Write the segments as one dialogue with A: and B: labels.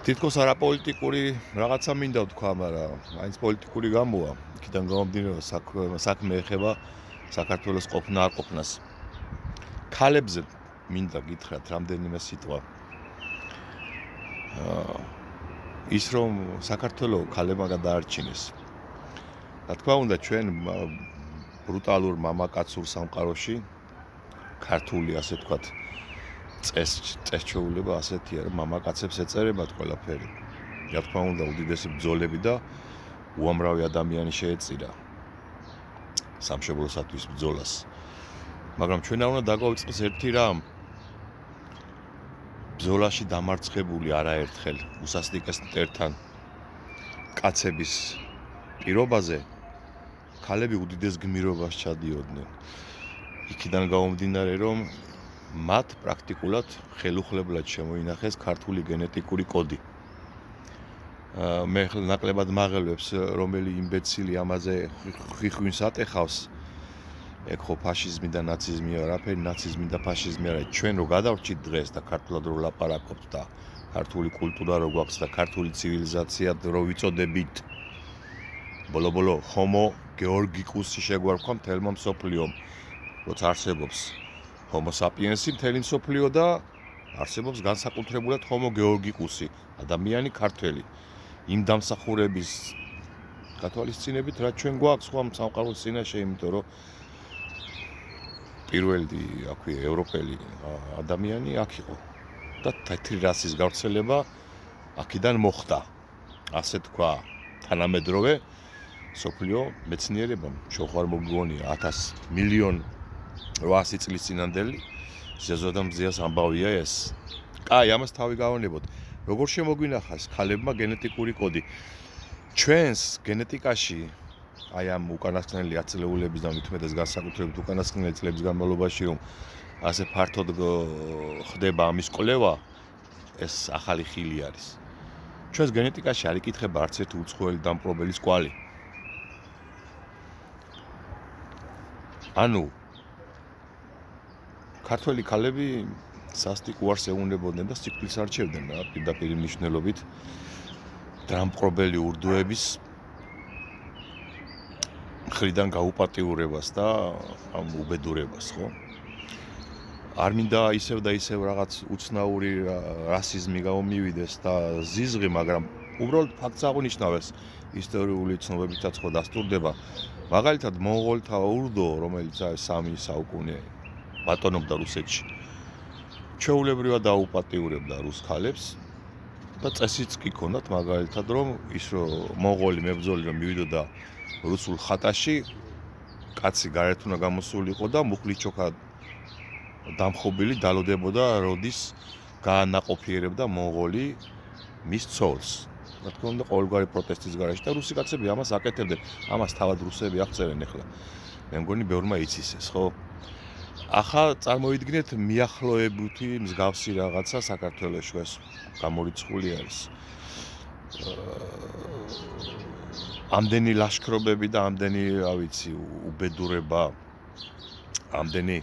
A: თითქოს არაპოლიტიკური რაღაცა მინდა ვთქვა, მაგრამ მაინც პოლიტიკური გამოა. იქიდან გამომდინარე, საქმე ეხება საქართველოს ყოფნა არ ყოფნას. ქალებზე მინდა გითხრათ რამდენიმე სიტყვა. ის რომ საქართველოს ქალებმა გადაარჩინეს. რა თქმა უნდა, ჩვენ ბრუტალურ მამაკაცურ სამყაროში ქართული ასე ვთქვათ წესჩეულება ასეთია, რომ მამაკაცებს ეწერებათ ყველაფერი. რა თქმა უნდა, უდიდესი ბრძოლები და უამრავი ადამიანი შეეწირა სამშობლოსათვის ბრძოლას. მაგრამ ჩვენ არ უნდა დაგვაუწყდეს ერთი რამ. ბრძოლაში დამარცხებული არაერთხელ უსასტიკეს მტერთან კაცების პირობაზე ქალები უდიდეს გმირობას ჩადიოდნენ. იქიდან გამომდინარე, რომ მათ პრაქტიკულად ხელუხლებლად შემოინახეს ქართული გენეტიკური კოდი. მე ნაკლებად მაღელვებს, რომელი იმბეცილი ამაზე ხვიხვინს ატეხავს. ეგ ხო ფაშიზმი და ნაციზმი არაფერი, ნაციზმი და ფაშიზმი არა. ჩვენ რო გადავრჩით დღეს და ქართულად რო ლაპარაკობთ და ქართული კულტურა რო გვაქვს და ქართული ცივილიზაცია რო ვიწოდებით. ბოლო-ბოლო ჰომო გეორგიკუსი შეგვარქვა მთელმა მსოფლიომ, როცა არსებობს ჰომო საპიენსი მთელი მსოფლიო და არსებობს განსაკუთრებულად ჰომო გეორგიკუსი, ადამიანი ქართველი. იმ დამსახურების გათვალისწინებით, რაც ჩვენ გვაქვს სხვა სამყაროს წინაშე, იმიტომ რომ პირველი, აქვე ევროპელი ადამიანი აქ იყო და თეთრი რასის გავრცელება აქედან მოხდა. ასე თქვა თანამედროვე სოფლიო მეცნიერებამ, შოხარ მოგონია 1,800,000 წლის წინანდელი ზეზოდამ ზიას ამბავია ეს. კაი, ამას თავი გავანებოთ. როგორ შემოგვინახავს ქალებმა გენეტიკური კოდი? ჩვენს გენეტიკაში აი ამ უკანასკნელი ათწლეულების და მithumetes განსაკუთრებით უკანასკნელი წლების განმავლობაში რომ ასე ფართოდ ხდება ამის კვლევა, ეს ახალი ხილი არის. ჩვენს გენეტიკაში არ იკითხება არც ერთი უცხოელი დამპყრობელის კვალი. ანუ ქართველი ქალები სასტიკ უარს ეუნებოდნენ და სიკვდილს არჩევდნენ რა პირდაპირ მნიშვნელობით დამპყრობელი ურდოების მხრიდან გაუპატიურებას და ამ უბედურებას, ხო? არ მინდა ისევ და ისევ რაღაც უცნაური რასიზმი გამომივიდეს და ზიზღი, მაგრამ უბრალოდ ფაქტს აღნიშნავ, ისტორიული ცნობებითაც ხო დასტურდება. მაგალითად, მონღოლთა ურდო, რომელიც არის 3 საუკუნე ბატონობდა რუსეთში, ჩვეულებრივად დაუპატიურებდა რუს ქალებს და წესიც კი ქონდათ მაგალითად, რომ ის რომ მონღოლი მებრძოლი რომ მივიდოდა რუსულ ხატაში, კაცი გარეთ უნდა გამოსულიყო და მუხლით ჩოქა დამხობილი დალოდებოდა, როდის გაანაყოფიერებდა მონღოლი მის ცოლს. რა თქმა უნდა, ყოველგვარი პროტესტის გარეშე და რუსი კაცები ამას აკეთებდნენ. ამას თავად რუსები აღწერენ ახლა. მე მგონი ბევრმა იცის ეს, ხო? ახლა წარმოიდგინეთ მიახლოებითი მსგავსი რაღაცა საქართველოში ეს გამორიცხული არის. ამდენი ლაშქრობები და ამდენი, რა ვიცი, უბედურება, ამდენი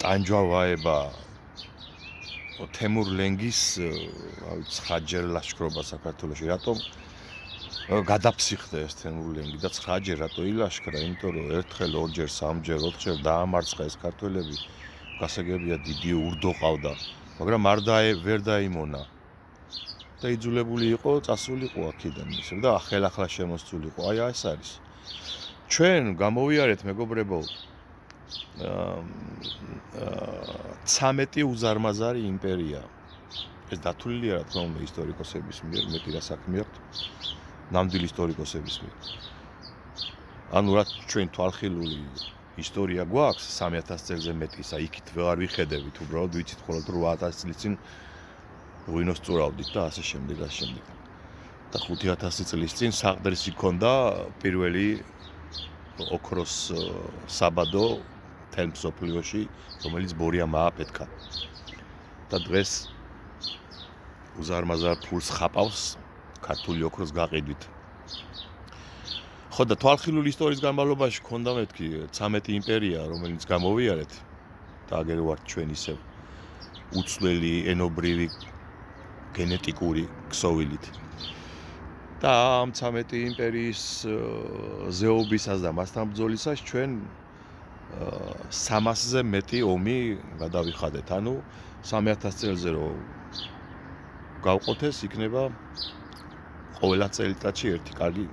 A: ტანჯვავაება თემურ ლენგის, რა ვიცი, 9-ჯერ ლაშქრობა საქართველოში. რატომ გადაფსიხდა ეს თემურ ლენგი და 9-ჯერ რატო ილაშქრა? იმიტომ რომ ერთხელ, 2-ჯერ, 3-ჯერ, 4-ჯერ დაამარცხა ეს ქართველები. გასაგებია დიდი ურდო ყავდა, მაგრამ ვერ დაიმონა. და იძულებული იყო წასულიყო აქედან ისე და ახლა შემოსულიყო. აი ეს არის. ჩვენ გამოვიარეთ, მეგობრებო, 13 უზარმაზარი იმპერია. ეს დათვლილია, რა თქმა უნდა, ისტორიკოსების მიერ, მეტი რა საქმე აქვს, ნამდვილი ისტორიკოსების მიერ. ანუ რა ჩვენ თვალხილული ისტორია გვაქვს 3000 წელზე მეტისა, იქით ვერ ვიხედებით, უბრალოდ ვიცით მხოლოდ 8000 წლის წინ ღვინოს წურავდით და ასე შემდეგ. და 5000 წლის წინ საყდრისი ჰქონდა პირველი ოქროს საბადო თელ მსოფლიოში, რომელიც ბორიამ ააფეთქა. და დღეს უზარმაზარ ფულს ხაპავს ქართული ოქროს გაყიდვით. ხო და თვალხილული ისტორიის განმავლობაში ჰქონდა მეთქი 13 იმპერია, რომელიც გამოვიარეთ და აგერ ვართ ჩვენ ისევ უცვლელი ენობრივი გენეტიკური ქსოვილით. და ამ 13 იმპერიის ზეობისას და მასთან ბრძოლისას ჩვენ 300-ზე მეტი ომი გადავიხადეთ. ანუ 3000 წელზე რო გავყოთეს, იქნება ყველა წელიწადში ერთი კარგი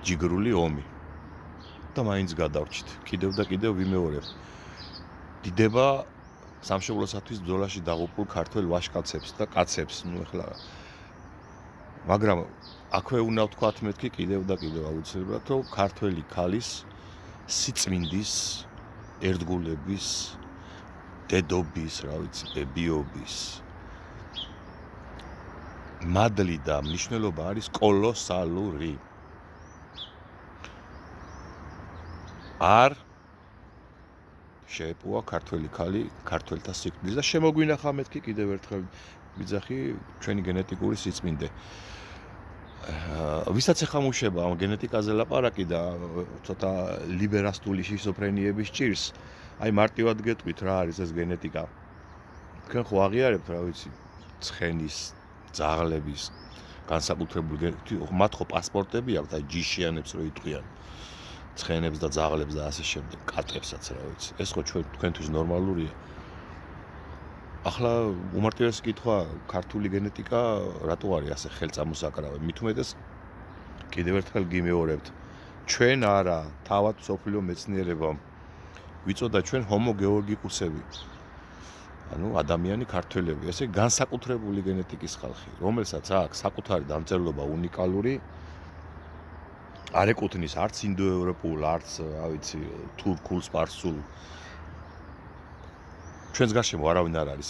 A: ჯიგრული ომი. და მაინც გადავრჩით. კიდევ და კიდევ ვიმეორებ. დიდება სამშობლოსათვის ბრძოლაში დაღუპულ ქართველ ვაჟკაცებს და კაცებს, ეხლა მაგრამ აქვე უნდა ვთქვათ მეთქი კიდევ და კიდევ აუცილებლად, რომ ქართველი ქალის სიწმინდის, ერთგულების, დედობის, ბებიობის მადლი და მნიშვნელობა არის კოლოსალური. არ შეეპოვა ქართველი ქალი ქართველთა სიკვდილს და შემოგვინახა მეთქი კიდევ ერთხელ ვიძახი ჩვენი გენეტიკური სიწმინდე. ვისაც ეხამუშება ამ გენეტიკაზე ლაპარაკი და ცოტა ლიბერასტული შიზოფრენიების ჭირს, აი მარტივად გეტყვით რა არის ეს გენეტიკა. თქვენ ხო აღიარებთ, რა ვიცი, ცხენის, ძაღლების განსაკუთრებული მათ ხო პასპორტები აქვთ, აი ჯიშიანებს რო იტყვიან. ცხენებს და ძაღლებს და ასე შემდეგ, კატებსაც რა ვიცი. ეს ხო თქვენთვის ნორმალურია. ახლა უმარტივესი კითხვა, ქართული გენეტიკა რატო არის ასე ხელწამოსაკრავი? მით უმეტეს კიდევ ერთხელ გიმეორებთ. ჩვენ არა, თავად მსოფლიო მეცნიერებამ ვიწოდა ჩვენ ჰომო გეორგიკუსები. ანუ ადამიანი ქართველები, ესე განსაკუთრებული გენეტიკის ხალხი, რომელსაც აქვს საკუთარი დამწერლობა უნიკალური არ ეკუთვნის არც ინდოევროპულ, არც, რა ვიცი, თურქულ, სპარსულ. ჩვენს გარშემო არავინ არ არის.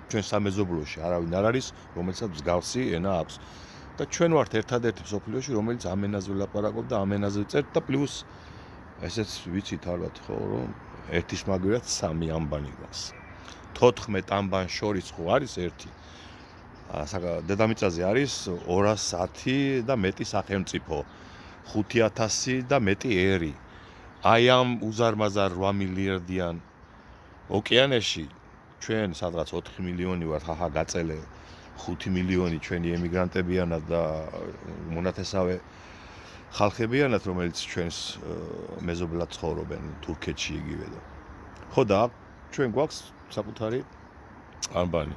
A: ჩვენ სამეზობლოში არავინ არ არის, რომელსაც მსგავსი ენა აქვს. და ჩვენ ვართ ერთადერთი მსოფლიოში, რომელიც ამ ენაზე ვლაპარაკობ და ამ ენაზე ვწერთ და პლუს ესეც ვიცით ალბათ ხო, რომ ერთის მაგერად 3 ამბანი გვაქვს. 14 ამბან შორის ხო არის ერთი. დედამიწაზე არის 210 და მეტი სახელმწიფო. 5000 და მეტი ერი. აი ამ უზარმაზარ 8 მილიარდიან ოკეანეში ჩვენ სადღაც 4 მილიონი ვართ, ხახა გაწელე 5 მილიონი ჩვენი ემიგრანტებიანად და მონათესავე ხალხებიანად, რომელიც ჩვენს მეზობლად ცხოვრობენ თურქეთში იგივე და. ხო და ჩვენ გვაქვს საკუთარი ამბანი.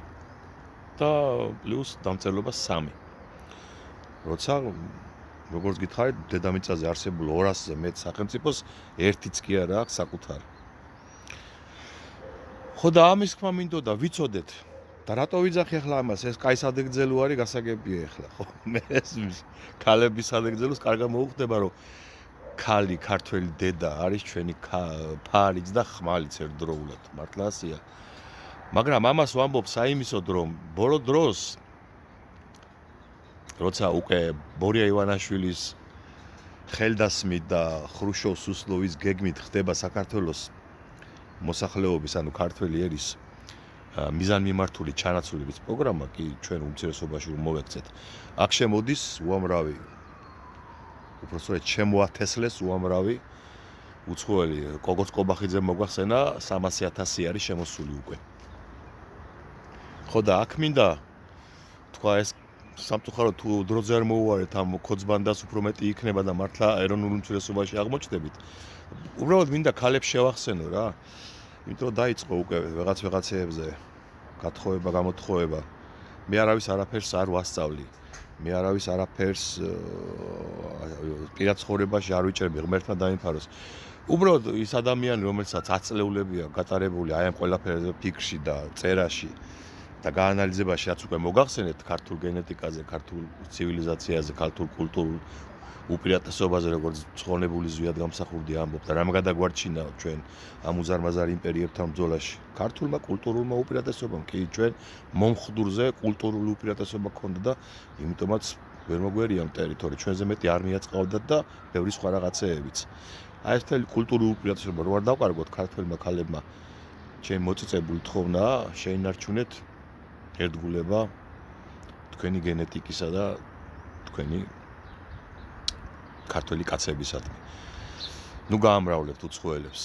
A: და პლუს დამწერლობა 3. როცა როგორც გითხარით, დედამიწაზე არსებულ 200-ზე მეტ სახელმწიფოს ერთიც კი არა აქვს საკუთარი. ხო და ამის თქმა მინდოდა ვიცოდეთ და რატო ვიძახი ახლა ამას, ეს კაი სადეგძელო არის გასაგებია ახლა, ხო? მე ეს ქალების სადეგძელოს კარგად მოუხდება, რომ ქალი, ქართველი დედა არის ჩვენი ფარიც და ხმალიც ერთდროულად, მართლა ასეა. მაგრამ ამას ვამბობ საიმისოდ, რომ ბოლო დროს როცა უკვე ბორია ივანაშვილის ხელდასმით და ხრუშჩოვს უსლოვის გეგმით ხდება საქართველოს მოსახლეობის, ანუ ქართველი ერის მიზანმიმართული ჩანაცვლების პროგრამა, კი ჩვენ უმცირესობაში რომ მოვექცეთ. აქ შემოდის უამრავი, უпростоრეთ შემოათესლეს უამრავი უცხოელი. კოგოც კობახიძე მოგახსენა 300,000 არის შემოსული უკვე. ხო და აქ მინდა თქვა ეს სამწუხაროდ თუ დროზე არ მოუვარეთ ამ ქოძბანდას უფრო მეტი იქნება და მართლა ეროვნულ უმცირესობაში აღმოჩნდებით. უბრალოდ მინდა ქალებს შევახსენო რა. იმიტომ რომ დაიწყო უკვე ვიღაცეებზე გათხოვება, გამოთხოვება. მე არავის არაფერს არ ვასწავლი. მე არავის არაფერს პირად ცხოვრებაში არ ვიჭერები, ღმერთმა დაიმფაროს. უბრალოდ ის ადამიანი, რომელსაც აწლეულებია გატარებული აი ამ ყველაფერზე ფიქრში და წერაში და გაანალიზებაში, რაც უკვე მოგახსენეთ ქართულ გენეტიკაზე, ქართულ ცივილიზაციაზე, ქართულ კულტურულ უპირატესობაზე, როგორც ცხონებული ზვიად გამსახურდი ამბობ და რამ გადაგვარჩინა ჩვენ ამ უზარმაზარ იმპერიებთან ბრძოლაში. ქართულმა კულტურულმა უპირატესობამ, კი ჩვენ მომხდურზე კულტურული უპირატესობა ჰქონდა და იმიტომაც ვერ მოგვერია ამ ტერიტორია. ჩვენზე მეტი არმია წავდათ და ბევრი სხვა რაღაცეებიც. აი ეს მთელი კულტურული უპირატესობა რო არ დავყარგოთ ქართველმა ქალებმა, ჩემი მოწიწებული თხოვნაა შეინარჩუნეთ ერთგულება თქვენი გენეტიკისა და თქვენი ქართველი კაცებისადმი. ნუ გაამრავლებთ უცხოელებს.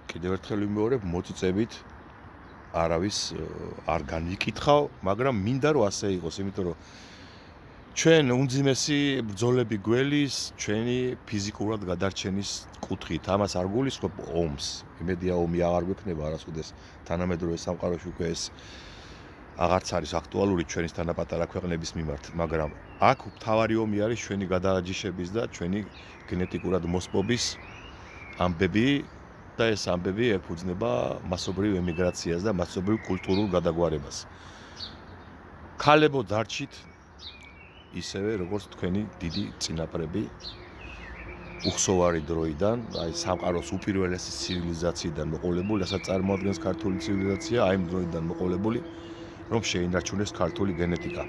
A: კიდევ ერთხელ ვიმეორებ, მოწიწებით არავის არ განვიკითხავ, მაგრამ მინდა რომ ასე იყოს, იმიტომ რომ ჩვენ უმძიმესი ბრძოლები გველის ჩვენი ფიზიკურად გადარჩენის კუთხით. ამას არ გულისხმობ ომს. იმედია ომი აღარ გვექნება არასოდეს თანამედროვე სამყაროში უკვე ეს აღარც არის აქტუალური ჩვენი თანაპატარა ქვეყნების მიმართ, მაგრამ აქ მთავარი ომი არის ჩვენი გადააჯიშების და ჩვენი გენეტიკურად მოსპობის ამბები და ეს ამბები ეფუძნება მასობრივ ემიგრაციას და მასობრივ კულტურულ გადაგვარებას. ქალებო დარჩით ისევე როგორც თქვენი დიდი წინაპრები უხსოვარი დროიდან, აი სამყაროს უპირველესი ცივილიზაციიდან მოყოლებული, რასაც წარმოადგენს ქართული ცივილიზაცია, აი იმ დროიდან მოყოლებული, რომ შეინარჩუნეს ქართული გენეტიკა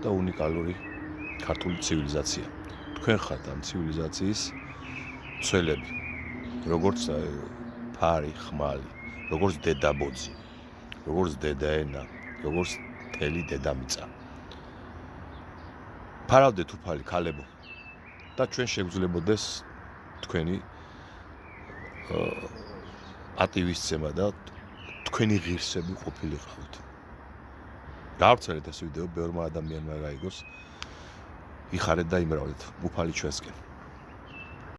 A: და უნიკალური ქართული ცივილიზაცია. თქვენ ხართ ამ ცივილიზაციის მცველები, როგორც ფარი, ხმალი, როგორც დედაბოძი, როგორც დედაენა, როგორც მთელი დედამიწა. ფარავდეთ უფალი ქალებო და ჩვენ შეგვძლებოდეს თქვენი პატივისცემა და თქვენი ღირსები ყოფილიყავით. გავრცელეთ ეს ვიდეო ბევრმა ადამიანმა გაიგოს, იხარეთ და იმრავლეთ უფალი ჩვენსკენ.